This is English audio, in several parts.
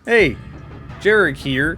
Hey, Jarek here,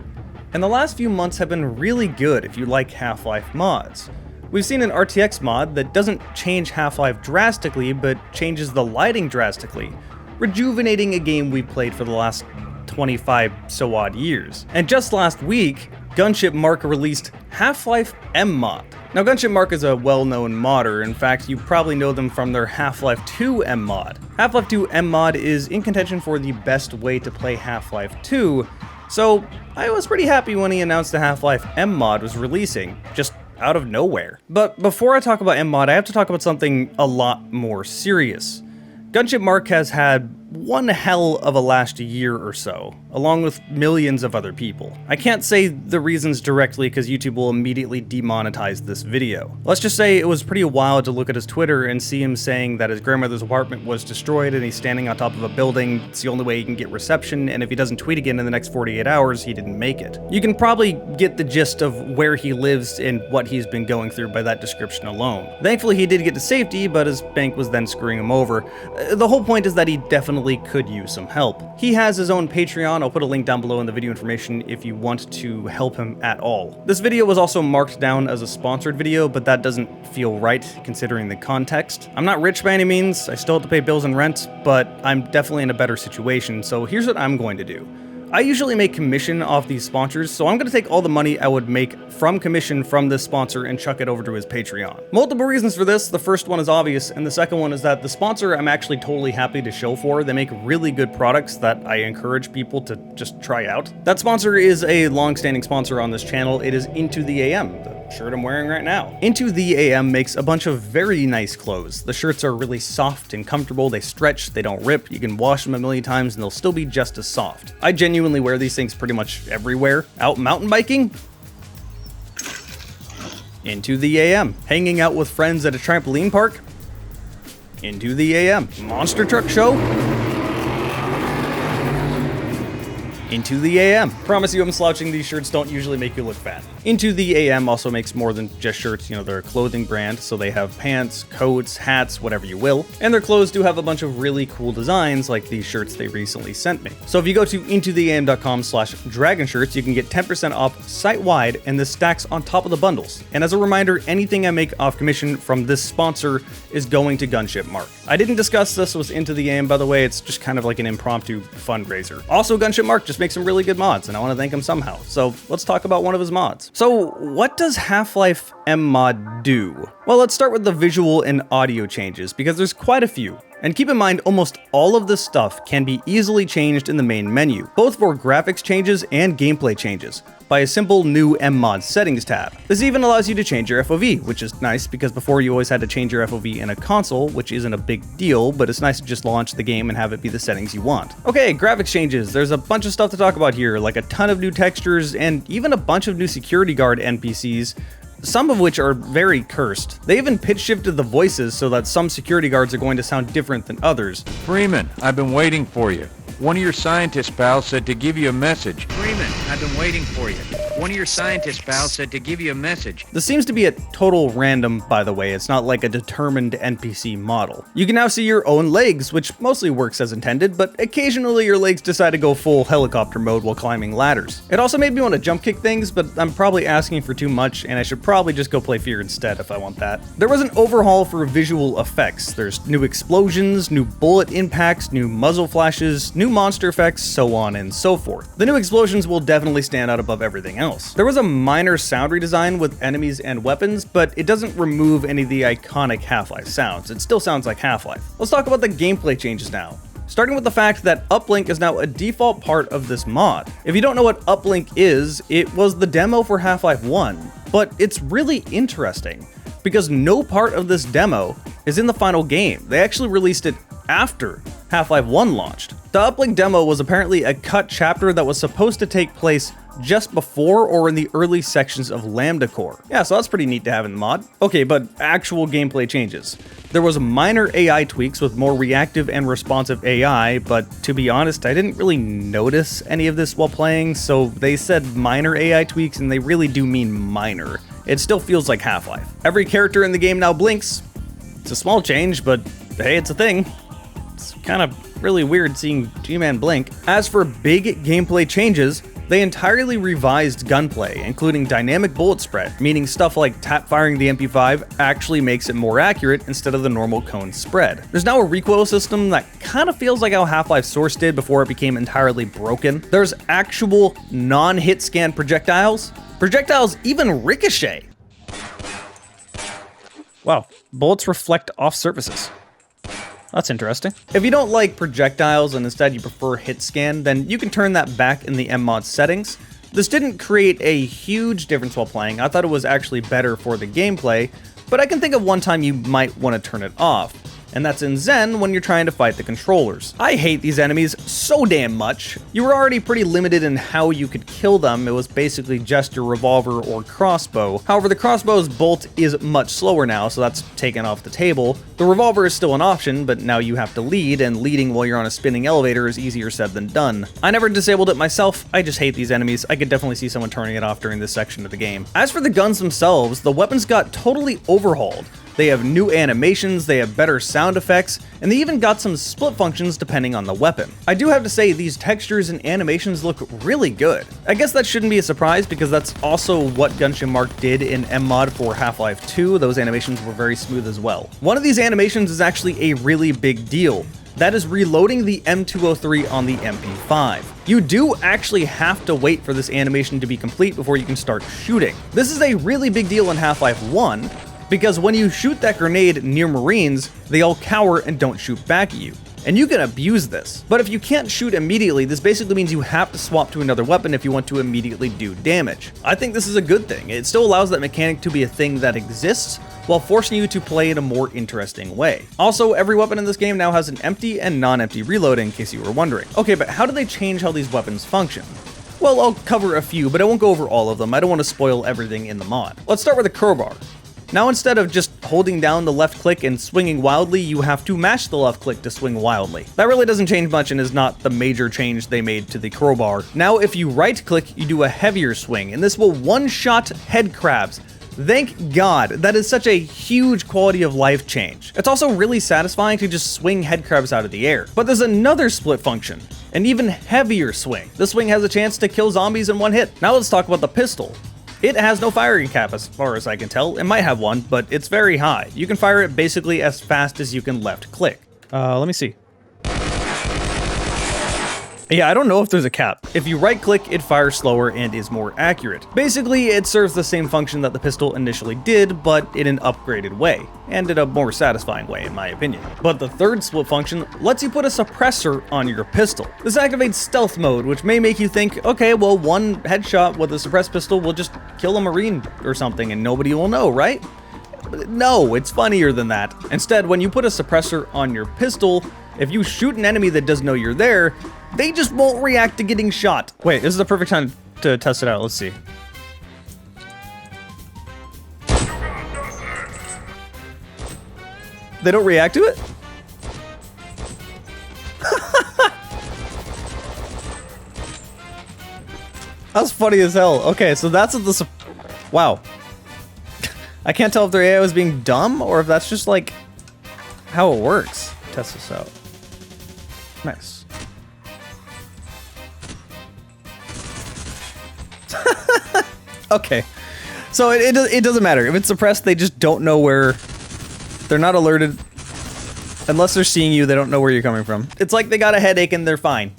and the last few months have been really good if you like Half-Life mods. We've seen an RTX mod that doesn't change Half-Life drastically, but changes the lighting drastically, rejuvenating a game we played for the last 25 so odd years. And just last week, GunshipMark released Half-Life Mmod. Now, GunshipMark is a well-known modder. In fact, you probably know them from their Half-Life 2 Mmod. Half-Life 2 Mmod is in contention for the best way to play Half-Life 2, so I was pretty happy when he announced the Half-Life Mmod was releasing, just out of nowhere. But before I talk about Mmod, I have to talk about something a lot more serious. GunshipMark has had one hell of a last year or so, along with millions of other people. I can't say the reasons directly because YouTube will immediately demonetize this video. Let's just say it was pretty wild to look at his Twitter and see him saying that his grandmother's apartment was destroyed and he's standing on top of a building. It's the only way he can get reception, and if he doesn't tweet again in the next 48 hours, he didn't make it. You can probably get the gist of where he lives and what he's been going through by that description alone. Thankfully, he did get to safety, but his bank was then screwing him over. The whole point is that he definitely could use some help. He has his own Patreon. I'll put a link down below in the video information if you want to help him at all. This video was also marked down as a sponsored video, but that doesn't feel right considering the context. I'm not rich by any means, I still have to pay bills and rent, but I'm definitely in a better situation, so here's what I'm going to do. I usually make commission off these sponsors, so I'm going to take all the money I would make from commission from this sponsor and chuck it over to his Patreon. Multiple reasons for this. The first one is obvious, and the second one is that the sponsor I'm actually totally happy to show for. They make really good products that I encourage people to just try out. That sponsor is a long-standing sponsor on this channel. It is Into the AM, the shirt I'm wearing right now. Into the AM makes a bunch of very nice clothes. The shirts are really soft and comfortable, they stretch, they don't rip, you can wash them a million times and they'll still be just as soft. I genuinely wear these things pretty much everywhere. Out mountain biking? Into the AM. Hanging out with friends at a trampoline park? Into the AM. Monster truck show? Into the AM. Promise you I'm slouching, these shirts don't usually make you look fat. Into the AM also makes more than just shirts, they're a clothing brand, so they have pants, coats, hats, whatever you will. And their clothes do have a bunch of really cool designs like these shirts they recently sent me. So if you go to intotheam.com/dragonshirts, you can get 10% off site-wide, and this stacks on top of the bundles. And as a reminder, anything I make off commission from this sponsor is going to GunshipMark. I didn't discuss this with Into the AM, by the way, it's just kind of like an impromptu fundraiser. Also, GunshipMark just makes some really good mods, and I want to thank him somehow. So let's talk about one of his mods. So what does Half-Life Mmod do? Well, let's start with the visual and audio changes, because there's quite a few. And keep in mind, almost all of this stuff can be easily changed in the main menu, both for graphics changes and gameplay changes, by a simple new Mmod settings tab. This even allows you to change your FOV, which is nice because before you always had to change your FOV in a console, which isn't a big deal, but it's nice to just launch the game and have it be the settings you want. Okay, graphics changes. There's a bunch of stuff to talk about here, like a ton of new textures and even a bunch of new security guard NPCs, some of which are very cursed. They even pitch shifted the voices so that some security guards are going to sound different than others. Freeman, I've been waiting for you. One of your scientist pals said to give you a message. Freeman, I've been waiting for you. One of your scientist pals said to give you a message. This seems to be a total random, by the way. It's not like a determined NPC model. You can now see your own legs, which mostly works as intended, but occasionally your legs decide to go full helicopter mode while climbing ladders. It also made me want to jump kick things, but I'm probably asking for too much, and I should probably just go play Fear instead if I want that. There was an overhaul for visual effects. There's new explosions, new bullet impacts, new muzzle flashes, new monster effects, so on and so forth. The new explosions will definitely stand out above everything else. There was a minor sound redesign with enemies and weapons, but it doesn't remove any of the iconic Half-Life sounds. It still sounds like Half-Life. Let's talk about the gameplay changes now. Starting with the fact that uplink is now a default part of this mod. If you don't know what uplink is, it was the demo for Half-Life 1, but it's really interesting because no part of this demo is in the final game. They actually released it after Half-Life 1 launched. The uplink demo was apparently a cut chapter that was supposed to take place just before or in the early sections of Lambda Core. Yeah, so that's pretty neat to have in the mod. Okay, but actual gameplay changes. There was minor AI tweaks with more reactive and responsive AI, but to be honest, I didn't really notice any of this while playing, so they said minor AI tweaks and they really do mean minor. It still feels like Half-Life. Every character in the game now blinks. It's a small change, but hey, it's a thing. It's kind of really weird seeing G-Man blink. As for big gameplay changes, they entirely revised gunplay, including dynamic bullet spread, meaning stuff like tap firing the MP5 actually makes it more accurate instead of the normal cone spread. There's now a recoil system that kind of feels like how Half-Life Source did before it became entirely broken. There's actual non-hit scan projectiles. Projectiles even ricochet. Wow, bullets reflect off surfaces. That's interesting. If you don't like projectiles and instead you prefer hit scan, then you can turn that back in the Mmod settings. This didn't create a huge difference while playing. I thought it was actually better for the gameplay, but I can think of one time you might want to turn it off. And that's in Zen when you're trying to fight the controllers. I hate these enemies so damn much. You were already pretty limited in how you could kill them. It was basically just your revolver or crossbow. However, the crossbow's bolt is much slower now, so that's taken off the table. The revolver is still an option, but now you have to lead, and leading while you're on a spinning elevator is easier said than done. I never disabled it myself. I just hate these enemies. I could definitely see someone turning it off during this section of the game. As for the guns themselves, the weapons got totally overhauled. They have new animations, they have better sound effects, and they even got some split functions depending on the weapon. I do have to say, these textures and animations look really good. I guess that shouldn't be a surprise because that's also what GunshipMark did in Mmod for Half-Life 2. Those animations were very smooth as well. One of these animations is actually a really big deal. That is reloading the M203 on the MP5. You do actually have to wait for this animation to be complete before you can start shooting. This is a really big deal in Half-Life 1, because when you shoot that grenade near Marines, they all cower and don't shoot back at you. And you can abuse this. But if you can't shoot immediately, this basically means you have to swap to another weapon if you want to immediately do damage. I think this is a good thing. It still allows that mechanic to be a thing that exists, while forcing you to play in a more interesting way. Also, every weapon in this game now has an empty and non-empty reload, in case you were wondering. Okay, but how do they change how these weapons function? Well, I'll cover a few, but I won't go over all of them. I don't want to spoil everything in the mod. Let's start with the crowbar. Now, instead of just holding down the left click and swinging wildly, you have to mash the left click to swing wildly. That really doesn't change much and is not the major change they made to the crowbar. Now, if you right click, you do a heavier swing, and this will one-shot head crabs. Thank God, that is such a huge quality of life change. It's also really satisfying to just swing head crabs out of the air. But there's another split function, an even heavier swing. This swing has a chance to kill zombies in one hit. Now let's talk about the pistol. It has no firing cap as far as I can tell. It might have one, but it's very high. You can fire it basically as fast as you can left click. Let me see. Yeah, I don't know if there's a cap. If you right click, it fires slower and is more accurate. Basically, it serves the same function that the pistol initially did, but in an upgraded way, and in a more satisfying way in my opinion. But the third split function lets you put a suppressor on your pistol. This activates stealth mode, which may make you think, okay, well, one headshot with a suppressed pistol will just kill a Marine or something and nobody will know, right? No, it's funnier than that. Instead, when you put a suppressor on your pistol, if you shoot an enemy that doesn't know you're there, they just won't react to getting shot. Wait, this is the perfect time to test it out. Let's see. They don't react to it? That's funny as hell. Okay, so that's what the... Wow. I can't tell if their AI was being dumb or if that's just like how it works. Test this out. Nice. Okay, so it doesn't matter. If it's suppressed, they just don't know where... They're not alerted. Unless they're seeing you, they don't know where you're coming from. It's like they got a headache and they're fine.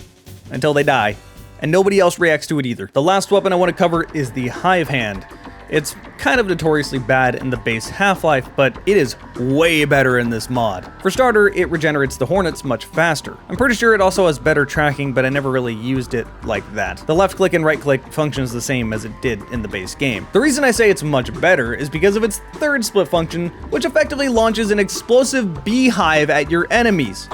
Until they die. And nobody else reacts to it either. The last weapon I want to cover is the Hive Hand. It's kind of notoriously bad in the base Half-Life, but it is way better in this mod. For starter, it regenerates the Hornets much faster. I'm pretty sure it also has better tracking, but I never really used it like that. The left click and right click functions the same as it did in the base game. The reason I say it's much better is because of its third split function, which effectively launches an explosive beehive at your enemies.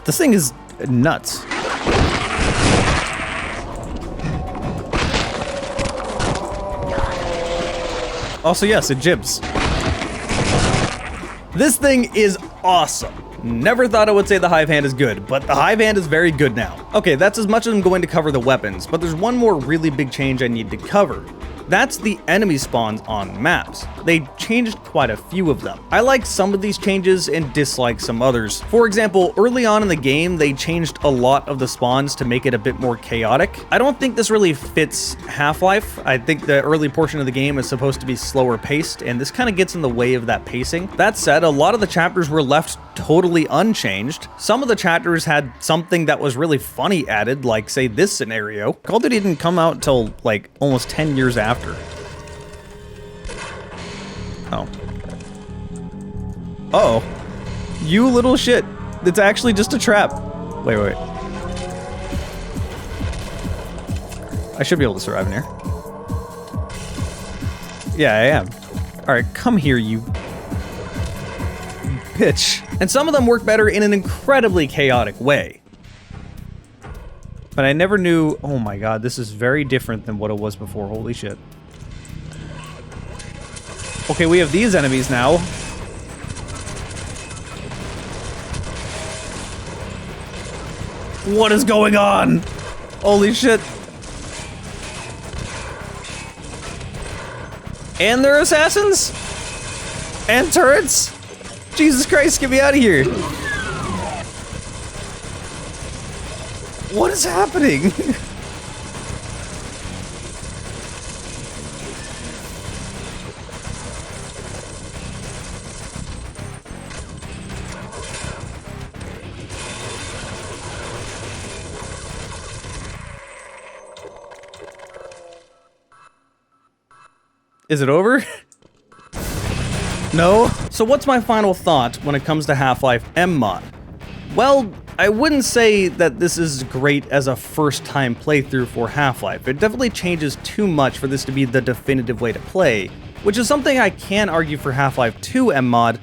This thing is nuts. Also, yes, it jibs. This thing is awesome. Never thought I would say the Hive Hand is good, but the Hive Hand is very good now. Okay, that's as much as I'm going to cover the weapons, but there's one more really big change I need to cover. That's the enemy spawns on maps. They changed quite a few of them. I like some of these changes and dislike some others. For example, early on in the game, they changed a lot of the spawns to make it a bit more chaotic. I don't think this really fits Half-Life. I think the early portion of the game is supposed to be slower paced, and this kind of gets in the way of that pacing. That said, a lot of the chapters were left totally unchanged. Some of the chapters had something that was really funny added, like say this scenario. Call of Duty didn't come out till like almost 10 years after. Oh. Uh-oh. You little shit. It's actually just a trap. Wait. I should be able to survive in here. Yeah, I am. Alright, come here, you bitch. And some of them work better in an incredibly chaotic way. But I never knew... Oh my god, this is very different than what it was before. Holy shit. Okay, we have these enemies now. What is going on? Holy shit. And they're assassins? And turrets? Jesus Christ, get me out of here. What is happening? Is it over? No? So what's my final thought when it comes to Half-Life Mmod? Well, I wouldn't say that this is great as a first-time playthrough for Half-Life. It definitely changes too much for this to be the definitive way to play, which is something I can argue for Half-Life 2 Mmod,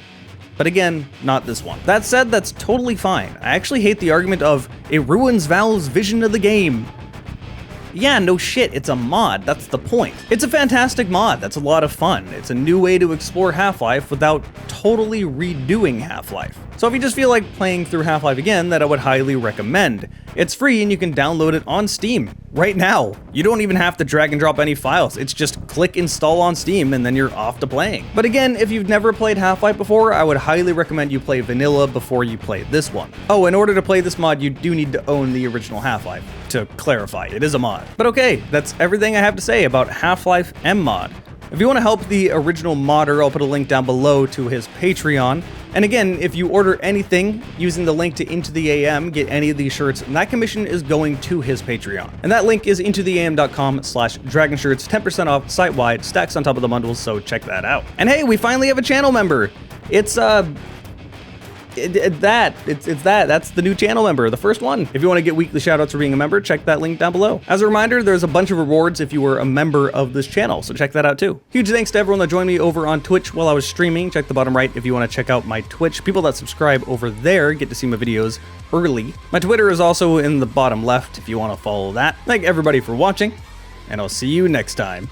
but again, not this one. That said, that's totally fine. I actually hate the argument of, it ruins Valve's vision of the game. Yeah, no shit, it's a mod, that's the point. It's a fantastic mod, that's a lot of fun. It's a new way to explore Half-Life without totally redoing Half-Life. So if you just feel like playing through Half-Life again, that I would highly recommend. It's free and you can download it on Steam right now. You don't even have to drag and drop any files. It's just click install on Steam and then you're off to playing. But again, if you've never played Half-Life before, I would highly recommend you play vanilla before you play this one. Oh, in order to play this mod, you do need to own the original Half-Life. To clarify, it is a mod. But okay, that's everything I have to say about Half-Life Mmod. If you want to help the original modder, I'll put a link down below to his Patreon. And again, if you order anything using the link to Into the AM, get any of these shirts, and that commission is going to his Patreon. And that link is intotheam.com/dragonshirts, 10% off site-wide, stacks on top of the bundles, so check that out. And hey, we finally have a channel member. It's that's the new channel member, the first one. If you want to get weekly shoutouts for being a member, check that link down below. As a reminder, there's a bunch of rewards if you were a member of this channel, so check that out too. Huge thanks to everyone that joined me over on Twitch while I was streaming. Check the bottom right if you want to check out my Twitch. People that subscribe over there get to see my videos early. My Twitter is also in the bottom left if you want to follow that. Thank everybody for watching, and I'll see you next time.